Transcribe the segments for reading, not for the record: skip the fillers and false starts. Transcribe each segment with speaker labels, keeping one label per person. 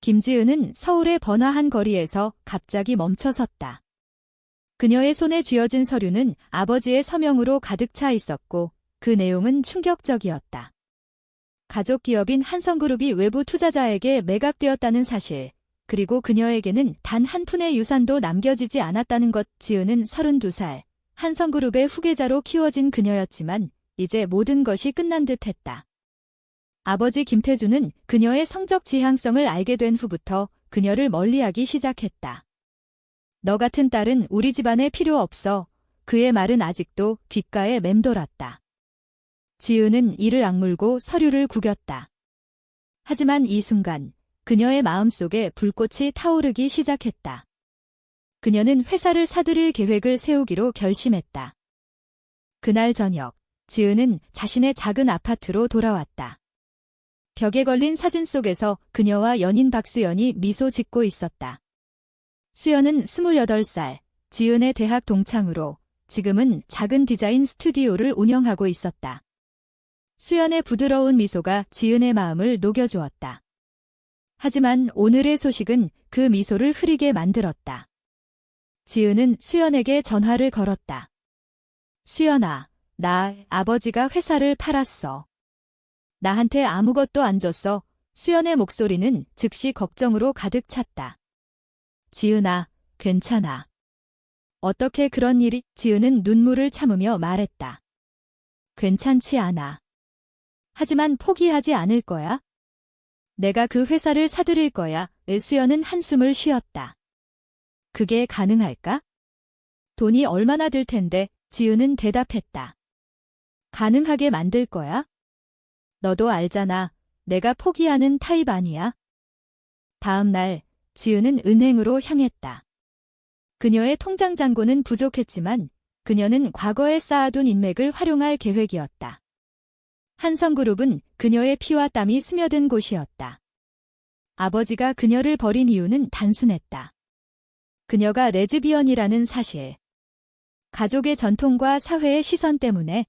Speaker 1: 김지은은 서울의 번화한 거리에서 갑자기 멈춰섰다. 그녀의 손에 쥐어진 서류는 아버지의 서명으로 가득 차 있었고 그 내용은 충격적이었다. 가족 기업인 한성그룹이 외부 투자자에게 매각되었다는 사실, 그리고 그녀에게는 단 한 푼의 유산도 남겨지지 않았다는 것. 지은은 32살, 한성그룹의 후계자로 키워진 그녀였지만 이제 모든 것이 끝난 듯했다. 아버지 김태주는 그녀의 성적 지향성을 알게 된 후부터 그녀를 멀리하기 시작했다. 너 같은 딸은 우리 집안에 필요 없어. 그의 말은 아직도 귓가에 맴돌았다. 지은은 이를 악물고 서류를 구겼다. 하지만 이 순간 그녀의 마음속에 불꽃이 타오르기 시작했다. 그녀는 회사를 사들일 계획을 세우기로 결심했다. 그날 저녁, 지은은 자신의 작은 아파트로 돌아왔다. 벽에 걸린 사진 속에서 그녀와 연인 박수연이 미소 짓고 있었다. 수연은 28살, 지은의 대학 동창으로 지금은 작은 디자인 스튜디오를 운영하고 있었다. 수연의 부드러운 미소가 지은의 마음을 녹여주었다. 하지만 오늘의 소식은 그 미소를 흐리게 만들었다. 지은은 수연에게 전화를 걸었다. 수연아, 나 아버지가 회사를 팔았어. 나한테 아무것도 안 줬어. 수연의 목소리는 즉시 걱정으로 가득 찼다. 지은아, 괜찮아. 어떻게 그런 일이? 지은은 눈물을 참으며 말했다. 괜찮지 않아. 하지만 포기하지 않을 거야. 내가 그 회사를 사들일 거야. 수연은 한숨을 쉬었다. 그게 가능할까? 돈이 얼마나 들 텐데? 지은은 대답했다. 가능하게 만들 거야? 너도 알잖아. 내가 포기하는 타입 아니야. 다음 날, 지은은 은행으로 향했다. 그녀의 통장 잔고는 부족했지만 그녀는 과거에 쌓아둔 인맥을 활용할 계획이었다. 한성그룹은 그녀의 피와 땀이 스며든 곳이었다. 아버지가 그녀를 버린 이유는 단순했다. 그녀가 레즈비언이라는 사실. 가족의 전통과 사회의 시선 때문에.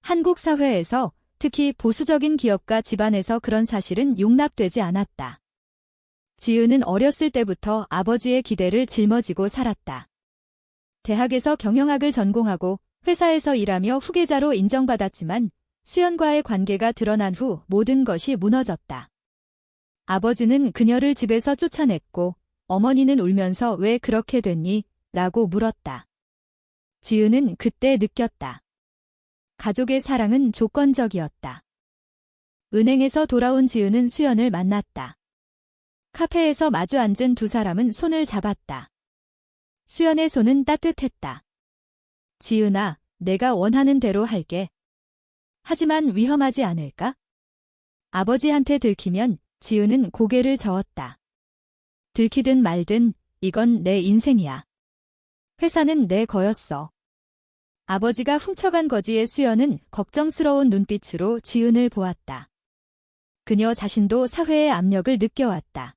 Speaker 1: 한국 사회에서 특히 보수적인 기업가 집안에서 그런 사실은 용납되지 않았다. 지은은 어렸을 때부터 아버지의 기대를 짊어지고 살았다. 대학에서 경영학을 전공하고 회사에서 일하며 후계자로 인정받았지만 수연과의 관계가 드러난 후 모든 것이 무너졌다. 아버지는 그녀를 집에서 쫓아냈고 어머니는 울면서 왜 그렇게 됐니? 라고 물었다. 지은은 그때 느꼈다. 가족의 사랑은 조건적이었다. 은행에서 돌아온 지은은 수연을 만났다. 카페에서 마주 앉은 두 사람은 손을 잡았다. 수연의 손은 따뜻했다. 지은아, 내가 원하는 대로 할게. 하지만 위험하지 않을까? 아버지한테 들키면 지은은 고개를 저었다. 들키든 말든 이건 내 인생이야. 회사는 내 거였어. 아버지가 훔쳐간 거지의 수연은 걱정스러운 눈빛으로 지은을 보았다. 그녀 자신도 사회의 압력을 느껴왔다.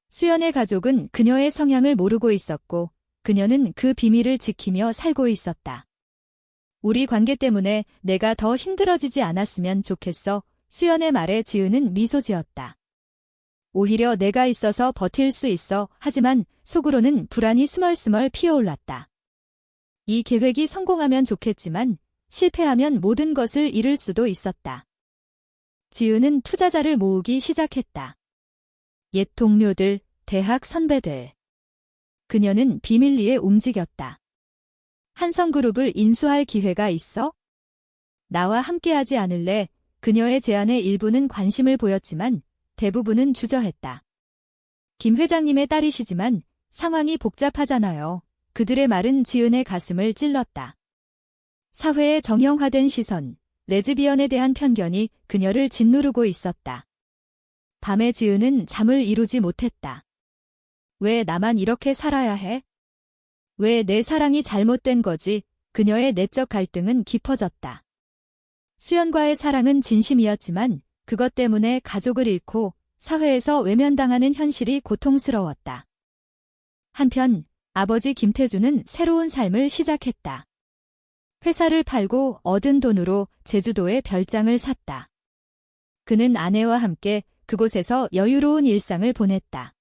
Speaker 1: 수연의 가족은 그녀의 성향을 모르고 있었고 그녀는 그 비밀을 지키며 살고 있었다. 우리 관계 때문에 내가 더 힘들어지지 않았으면 좋겠어. 수연의 말에 지은은 미소 지었다. 오히려 내가 있어서 버틸 수 있어. 하지만 속으로는 불안이 스멀스멀 피어올랐다. 이 계획이 성공하면 좋겠지만 실패하면 모든 것을 잃을 수도 있었다. 지은은 투자자를 모으기 시작했다. 옛 동료들, 대학 선배들. 그녀는 비밀리에 움직였다. 한성그룹을 인수할 기회가 있어? 나와 함께하지 않을래? 그녀의 제안에 일부는 관심을 보였지만 대부분은 주저했다. 김 회장님의 딸이시지만 상황이 복잡하잖아요. 그들의 말은 지은의 가슴을 찔렀다. 사회의 정형화된 시선, 레즈비언에 대한 편견이 그녀를 짓누르고 있었다. 밤에 지은은 잠을 이루지 못했다. 왜 나만 이렇게 살아야 해? 왜 내 사랑이 잘못된 거지? 그녀의 내적 갈등은 깊어졌다. 수연과의 사랑은 진심이었지만 그것 때문에 가족을 잃고 사회에서 외면당하는 현실이 고통스러웠다. 한편 아버지 김태주는 새로운 삶을 시작했다. 회사를 팔고 얻은 돈으로 제주도에 별장을 샀다. 그는 아내와 함께 그곳에서 여유로운 일상을 보냈다.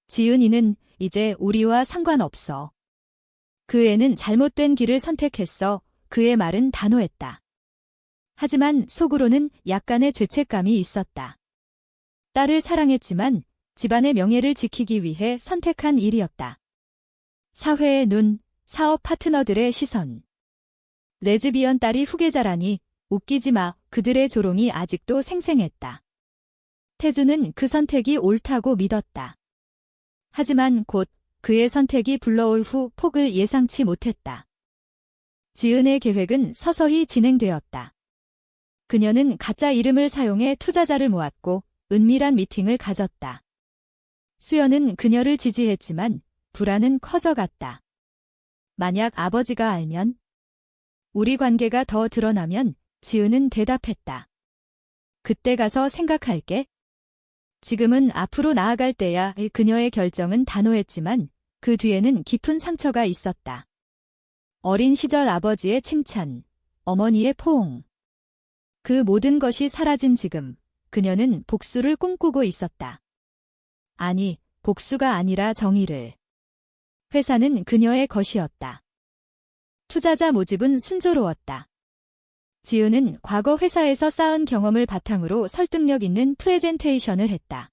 Speaker 1: 지은이는 이제 우리와 상관없어. 그 애는 잘못된 길을 선택했어. 그의 말은 단호했다. 하지만 속으로는 약간의 죄책감이 있었다. 딸을 사랑했지만 집안의 명예를 지키기 위해 선택한 일이었다. 사회의 눈, 사업 파트너들의 시선. 레즈비언 딸이 후계자라니 웃기지 마. 그들의 조롱이 아직도 생생했다. 태주는 그 선택이 옳다고 믿었다. 하지만 곧 그의 선택이 불러올 후 폭을 예상치 못했다. 지은의 계획은 서서히 진행되었다. 그녀는 가짜 이름을 사용해 투자자를 모았고 은밀한 미팅을 가졌다. 수연은 그녀를 지지했지만 불안은 커져갔다. 만약 아버지가 알면? 우리 관계가 더 드러나면? 지은은 대답했다. 그때 가서 생각할게. 지금은 앞으로 나아갈 때야. 그녀의 결정은 단호했지만 그 뒤에는 깊은 상처가 있었다. 어린 시절 아버지의 칭찬, 어머니의 포옹. 그 모든 것이 사라진 지금, 그녀는 복수를 꿈꾸고 있었다. 아니, 복수가 아니라 정의를. 회사는 그녀의 것이었다. 투자자 모집은 순조로웠다. 지은은 과거 회사에서 쌓은 경험을 바탕으로 설득력 있는 프레젠테이션을 했다.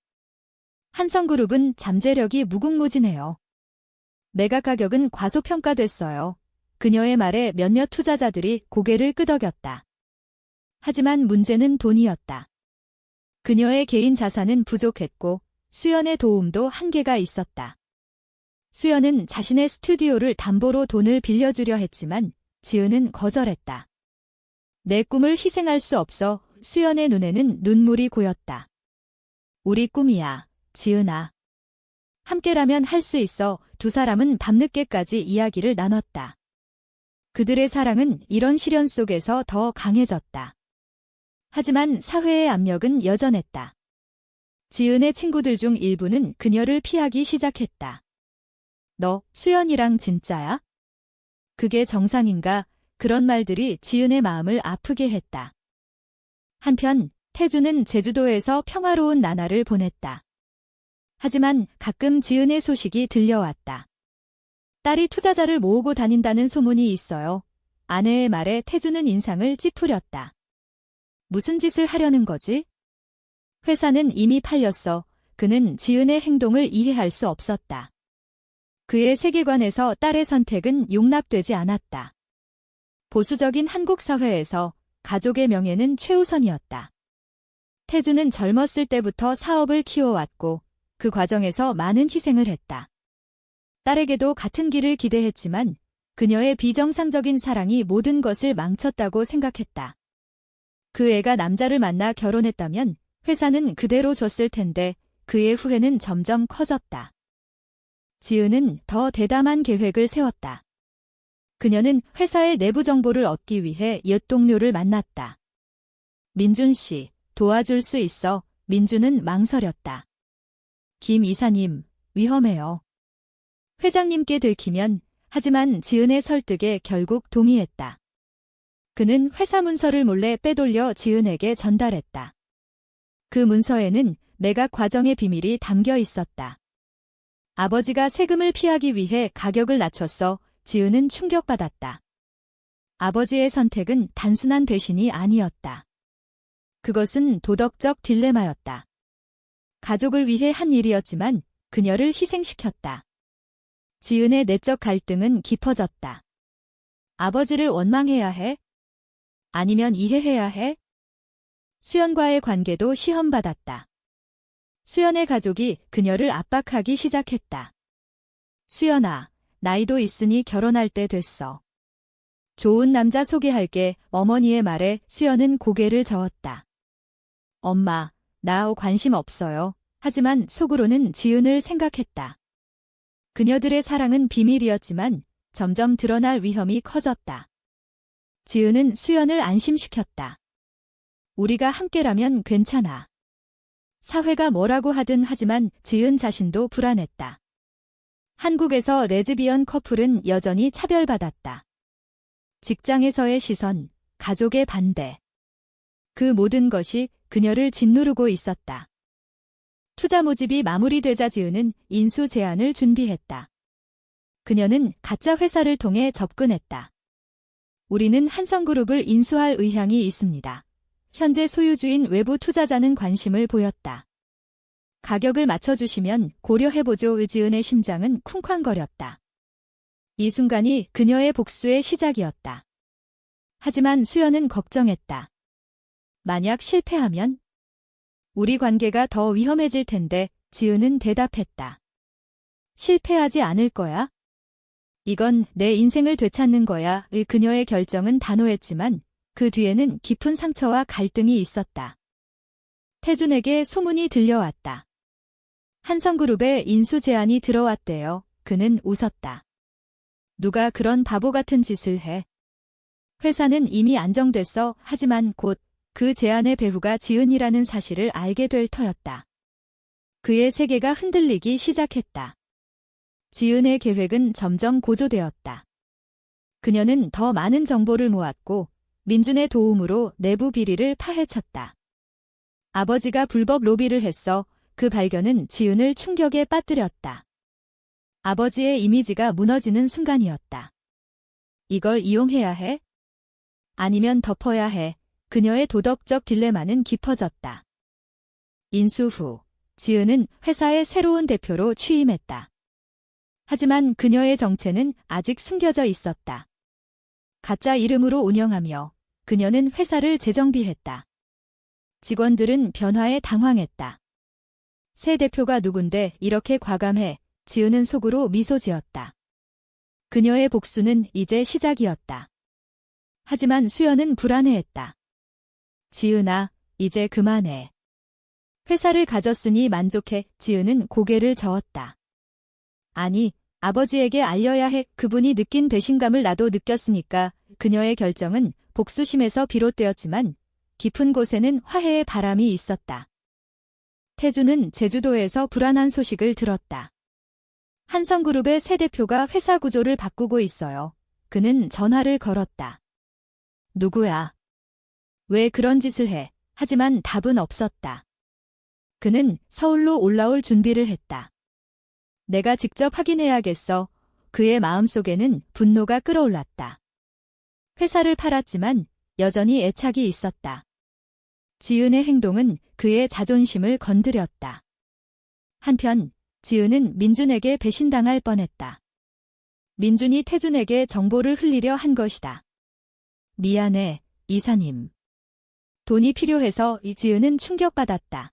Speaker 1: 한성그룹은 잠재력이 무궁무진해요. 매각 가격은 과소평가됐어요. 그녀의 말에 몇몇 투자자들이 고개를 끄덕였다. 하지만 문제는 돈이었다. 그녀의 개인 자산은 부족했고 수연의 도움도 한계가 있었다. 수연은 자신의 스튜디오를 담보로 돈을 빌려주려 했지만 지은은 거절했다. 내 꿈을 희생할 수 없어. 수연의 눈에는 눈물이 고였다. 우리 꿈이야, 지은아. 함께라면 할 수 있어. 두 사람은 밤늦게까지 이야기를 나눴다. 그들의 사랑은 이런 시련 속에서 더 강해졌다. 하지만 사회의 압력은 여전했다. 지은의 친구들 중 일부는 그녀를 피하기 시작했다. 너, 수연이랑 진짜야? 그게 정상인가? 그런 말들이 지은의 마음을 아프게 했다. 한편 태주는 제주도에서 평화로운 나날을 보냈다. 하지만 가끔 지은의 소식이 들려왔다. 딸이 투자자를 모으고 다닌다는 소문이 있어요. 아내의 말에 태주는 인상을 찌푸렸다. 무슨 짓을 하려는 거지? 회사는 이미 팔렸어. 그는 지은의 행동을 이해할 수 없었다. 그의 세계관에서 딸의 선택은 용납되지 않았다. 보수적인 한국 사회에서 가족의 명예는 최우선이었다. 태주는 젊었을 때부터 사업을 키워왔고 그 과정에서 많은 희생을 했다. 딸에게도 같은 길을 기대했지만 그녀의 비정상적인 사랑이 모든 것을 망쳤다고 생각했다. 그 애가 남자를 만나 결혼했다면 회사는 그대로 줬을 텐데 그의 후회는 점점 커졌다. 지은은 더 대담한 계획을 세웠다. 그녀는 회사의 내부 정보를 얻기 위해 옛 동료를 만났다. 민준 씨, 도와줄 수 있어. 민준은 망설였다. 김 이사님, 위험해요. 회장님께 들키면. 하지만 지은의 설득에 결국 동의했다. 그는 회사 문서를 몰래 빼돌려 지은에게 전달했다. 그 문서에는 매각 과정의 비밀이 담겨 있었다. 아버지가 세금을 피하기 위해 가격을 낮췄어. 지은은 충격받았다. 아버지의 선택은 단순한 배신이 아니었다. 그것은 도덕적 딜레마였다. 가족을 위해 한 일이었지만 그녀를 희생시켰다. 지은의 내적 갈등은 깊어졌다. 아버지를 원망해야 해? 아니면 이해해야 해? 수연과의 관계도 시험받았다. 수연의 가족이 그녀를 압박하기 시작했다. 수연아, 나이도 있으니 결혼할 때 됐어. 좋은 남자 소개할게. 어머니의 말에 수연은 고개를 저었다. 엄마, 나 관심 없어요. 하지만 속으로는 지은을 생각했다. 그녀들의 사랑은 비밀이었지만 점점 드러날 위험이 커졌다. 지은은 수연을 안심시켰다. 우리가 함께라면 괜찮아. 사회가 뭐라고 하든 하지만 지은 자신도 불안했다. 한국에서 레즈비언 커플은 여전히 차별받았다. 직장에서의 시선, 가족의 반대. 그 모든 것이 그녀를 짓누르고 있었다. 투자 모집이 마무리되자 지은은 인수 제안을 준비했다. 그녀는 가짜 회사를 통해 접근했다. 우리는 한성그룹을 인수할 의향이 있습니다. 현재 소유주인 외부 투자자는 관심을 보였다. 가격을 맞춰주시면 고려해보죠. 지은의 심장은 쿵쾅거렸다. 이 순간이 그녀의 복수의 시작이었다. 하지만 수연은 걱정했다. 만약 실패하면 우리 관계가 더 위험해질 텐데 지은은 대답했다. 실패하지 않을 거야? 이건 내 인생을 되찾는 거야. 그녀의 결정은 단호했지만 그 뒤에는 깊은 상처와 갈등이 있었다. 태준에게 소문이 들려왔다. 한성그룹의 인수 제안이 들어왔대요. 그는 웃었다. 누가 그런 바보 같은 짓을 해. 회사는 이미 안정됐어. 하지만 곧 그 제안의 배후가 지은이라는 사실을 알게 될 터였다. 그의 세계가 흔들리기 시작했다. 지은의 계획은 점점 고조되었다. 그녀는 더 많은 정보를 모았고 민준의 도움으로 내부 비리를 파헤쳤다. 아버지가 불법 로비를 했어. 그 발견은 지은을 충격에 빠뜨렸다. 아버지의 이미지가 무너지는 순간이었다. 이걸 이용해야 해? 아니면 덮어야 해? 그녀의 도덕적 딜레마는 깊어졌다. 인수 후, 지은은 회사의 새로운 대표로 취임했다. 하지만 그녀의 정체는 아직 숨겨져 있었다. 가짜 이름으로 운영하며 그녀는 회사를 재정비했다. 직원들은 변화에 당황했다. 새 대표가 누군데 이렇게 과감해? 지은은 속으로 미소 지었다. 그녀의 복수는 이제 시작이었다. 하지만 수연은 불안해했다. 지은아, 이제 그만해. 회사를 가졌으니 만족해. 지은은 고개를 저었다. 아니, 아버지에게 알려야 해. 그분이 느낀 배신감을 나도 느꼈으니까. 그녀의 결정은 복수심에서 비롯되었지만 깊은 곳에는 화해의 바람이 있었다. 태준은 제주도에서 불안한 소식을 들었다. 한성그룹의 새 대표가 회사 구조를 바꾸고 있어요. 그는 전화를 걸었다. 누구야? 왜 그런 짓을 해? 하지만 답은 없었다. 그는 서울로 올라올 준비를 했다. 내가 직접 확인해야겠어. 그의 마음속에는 분노가 끓어올랐다. 회사를 팔았지만 여전히 애착이 있었다. 지은의 행동은 그의 자존심을 건드렸다. 한편 지은은 민준에게 배신당할 뻔했다. 민준이 태준에게 정보를 흘리려 한 것이다. 미안해, 이사님. 돈이 필요해서. 지은은 충격받았다.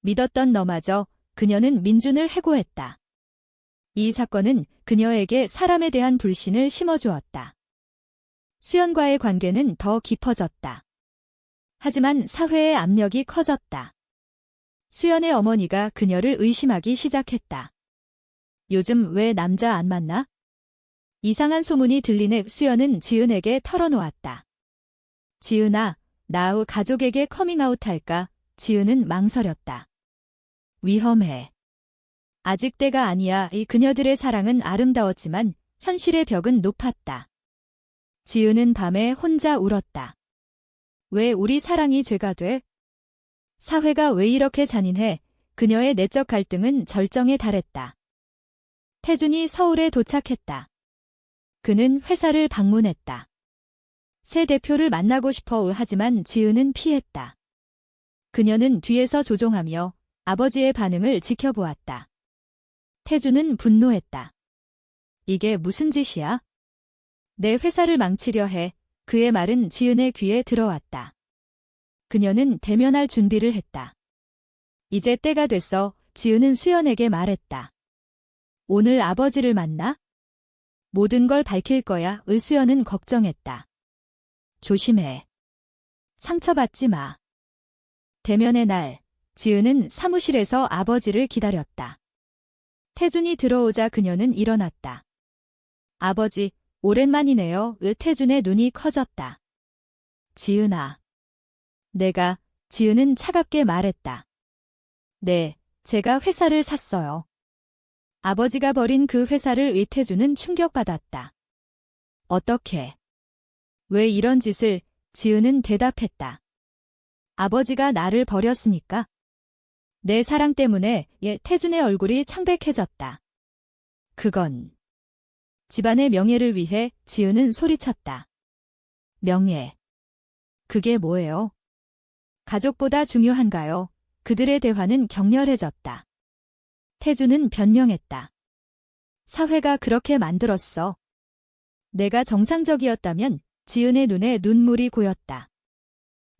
Speaker 1: 믿었던 너마저 그녀는 민준을 해고했다. 이 사건은 그녀에게 사람에 대한 불신을 심어주었다. 수연과의 관계는 더 깊어졌다. 하지만 사회의 압력이 커졌다. 수연의 어머니가 그녀를 의심하기 시작했다. 요즘 왜 남자 안 만나? 이상한 소문이 들리네. 수연은 지은에게 털어놓았다. 지은아, 나 후 가족에게 커밍아웃 할까? 지은은 망설였다. 위험해. 아직 때가 아니야. 이 그녀들의 사랑은 아름다웠지만 현실의 벽은 높았다. 지은은 밤에 혼자 울었다. 왜 우리 사랑이 죄가 돼? 사회가 왜 이렇게 잔인해? 그녀의 내적 갈등은 절정에 달했다. 태준이 서울에 도착했다. 그는 회사를 방문했다. 새 대표를 만나고 싶어. 하지만 지은은 피했다. 그녀는 뒤에서 조종하며 아버지의 반응을 지켜보았다. 태준은 분노했다. 이게 무슨 짓이야? 내 회사를 망치려 해. 그의 말은 지은의 귀에 들어왔다. 그녀는 대면할 준비를 했다. 이제 때가 됐어. 지은은 수연에게 말했다. 오늘 아버지를 만나? 모든 걸 밝힐 거야. 수연은 걱정했다. 조심해. 상처받지 마. 대면의 날, 지은은 사무실에서 아버지를 기다렸다. 태준이 들어오자 그녀는 일어났다. 아버지, 오랜만이네요. 태준의 눈이 커졌다. 지은아. 지은은 차갑게 말했다. 네, 제가 회사를 샀어요. 아버지가 버린 그 회사를. 태준은 충격받았다. 어떻게? 왜 이런 짓을? 지은은 대답했다. 아버지가 나를 버렸으니까. 내 사랑 때문에 태준의 얼굴이 창백해졌다. 그건 집안의 명예를 위해 지은은 소리쳤다. 명예. 그게 뭐예요? 가족보다 중요한가요? 그들의 대화는 격렬해졌다. 태준은 변명했다. 사회가 그렇게 만들었어. 내가 정상적이었다면 지은의 눈에 눈물이 고였다.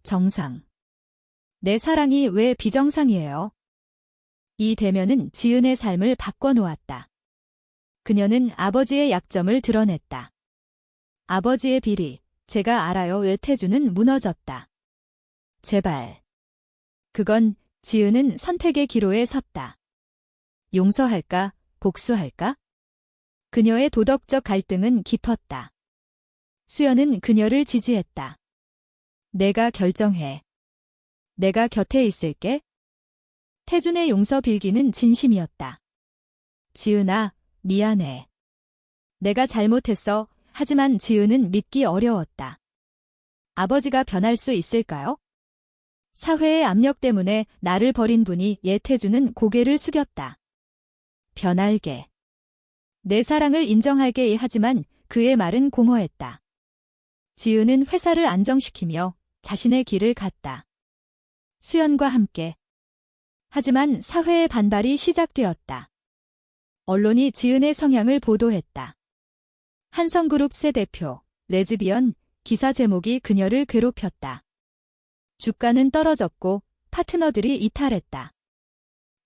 Speaker 1: 정상. 내 사랑이 왜 비정상이에요? 이 대면은 지은의 삶을 바꿔놓았다. 그녀는 아버지의 약점을 드러냈다. 아버지의 비리, 제가 알아요. 태준은 무너졌다. 제발. 그건 지은은 선택의 기로에 섰다. 용서할까, 복수할까? 그녀의 도덕적 갈등은 깊었다. 수연은 그녀를 지지했다. 내가 결정해. 내가 곁에 있을게. 태준의 용서 빌기는 진심이었다. 지은아, 미안해. 내가 잘못했어. 하지만 지은은 믿기 어려웠다. 아버지가 변할 수 있을까요? 사회의 압력 때문에 나를 버린 분이 태준은 고개를 숙였다. 변할게. 내 사랑을 인정할게. 하지만 그의 말은 공허했다. 지은은 회사를 안정시키며 자신의 길을 갔다. 수연과 함께. 하지만 사회의 반발이 시작되었다. 언론이 지은의 성향을 보도했다. 한성그룹 새 대표, 레즈비언, 기사 제목이 그녀를 괴롭혔다. 주가는 떨어졌고 파트너들이 이탈했다.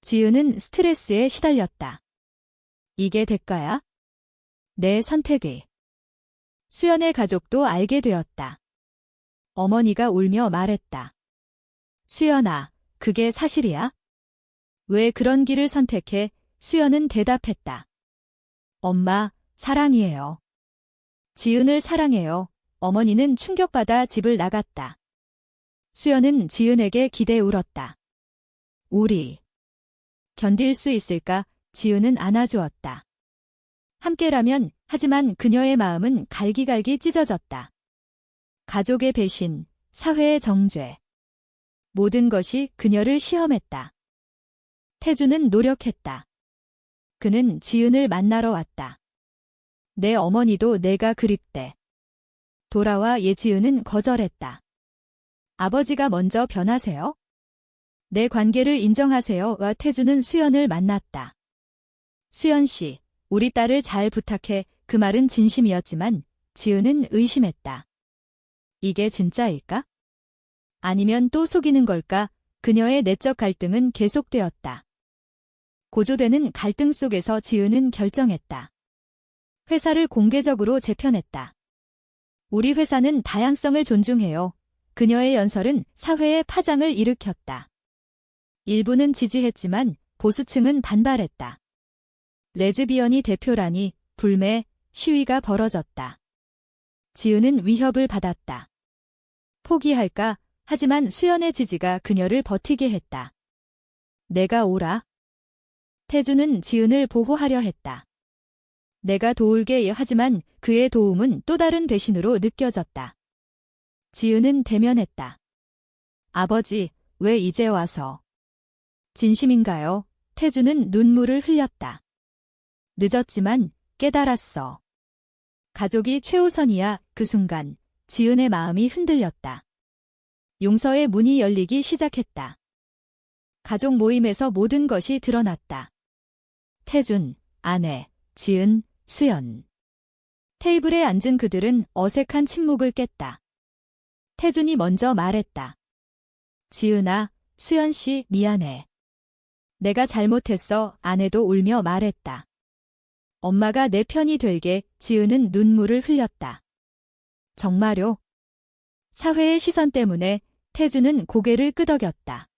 Speaker 1: 지은은 스트레스에 시달렸다. 이게 대가야? 내 선택이. 수연의 가족도 알게 되었다. 어머니가 울며 말했다. 수연아, 그게 사실이야? 왜 그런 길을 선택해? 수연은 대답했다. 엄마, 사랑이에요. 지은을 사랑해요. 어머니는 충격받아 집을 나갔다. 수연은 지은에게 기대 울었다. 우리 견딜 수 있을까? 지은은 안아주었다. 함께라면. 하지만 그녀의 마음은 갈기갈기 찢어졌다. 가족의 배신, 사회의 정죄. 모든 것이 그녀를 시험했다. 태준은 노력했다. 그는 지은을 만나러 왔다. 내 어머니도 내가 그립대. 돌아와. 지은은 거절했다. 아버지가 먼저 변하세요? 내 관계를 인정하세요. 태준은 수연을 만났다. 수연 씨, 우리 딸을 잘 부탁해. 그 말은 진심이었지만 지은은 의심했다. 이게 진짜일까? 아니면 또 속이는 걸까? 그녀의 내적 갈등은 계속되었다. 고조되는 갈등 속에서 지은은 결정했다. 회사를 공개적으로 재편했다. 우리 회사는 다양성을 존중해요. 그녀의 연설은 사회의 파장을 일으켰다. 일부는 지지했지만 보수층은 반발했다. 레즈비언이 대표라니 불매, 시위가 벌어졌다. 지은은 위협을 받았다. 포기할까? 하지만 수연의 지지가 그녀를 버티게 했다. 내가 오라. 태준은 지은을 보호하려 했다. 내가 도울게. 하지만 그의 도움은 또 다른 배신으로 느껴졌다. 지은은 대면했다. 아버지, 왜 이제 와서? 진심인가요? 태준은 눈물을 흘렸다. 늦었지만 깨달았어. 가족이 최우선이야. 그 순간 지은의 마음이 흔들렸다. 용서의 문이 열리기 시작했다. 가족 모임에서 모든 것이 드러났다. 태준, 아내, 지은, 수연. 테이블에 앉은 그들은 어색한 침묵을 깼다. 태준이 먼저 말했다. 지은아, 수연 씨 미안해. 내가 잘못했어. 아내도 울며 말했다. 엄마가 내 편이 될게. 지은은 눈물을 흘렸다. 정말요? 사회의 시선 때문에 태준은 고개를 끄덕였다.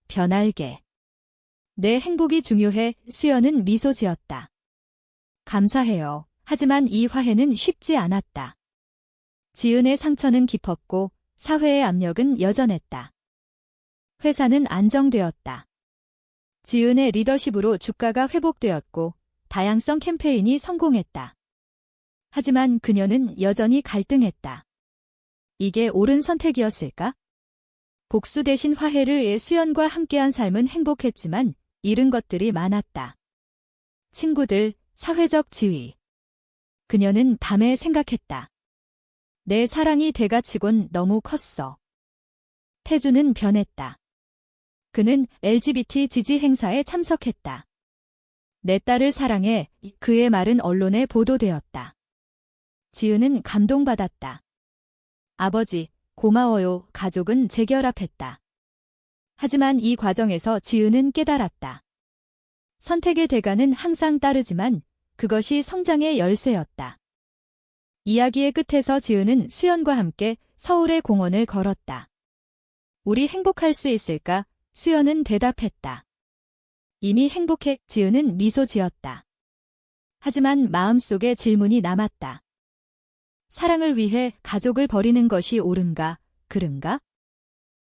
Speaker 1: 변할게. 내 행복이 중요해. 수연은 미소 지었다. 감사해요. 하지만 이 화해는 쉽지 않았다. 지은의 상처는 깊었고 사회의 압력은 여전했다. 회사는 안정되었다. 지은의 리더십으로 주가가 회복되었고 다양성 캠페인이 성공했다. 하지만 그녀는 여전히 갈등했다. 이게 옳은 선택이었을까? 복수 대신 화해를 위해 수연과 함께한 삶은 행복했지만 잃은 것들이 많았다. 친구들, 사회적 지위. 그녀는 밤에 생각했다. 내 사랑이 대가치곤 너무 컸어. 태주는 변했다. 그는 LGBT 지지 행사에 참석했다. 내 딸을 사랑해. 그의 말은 언론에 보도되었다. 지은은 감동받았다. 아버지, 고마워요. 가족은 재결합했다. 하지만 이 과정에서 지은은 깨달았다. 선택의 대가는 항상 따르지만 그것이 성장의 열쇠였다. 이야기의 끝에서 지은은 수연과 함께 서울의 공원을 걸었다. 우리 행복할 수 있을까? 수연은 대답했다. 이미 행복해. 지은은 미소 지었다. 하지만 마음속에 질문이 남았다. 사랑을 위해 가족을 버리는 것이 옳은가, 그른가?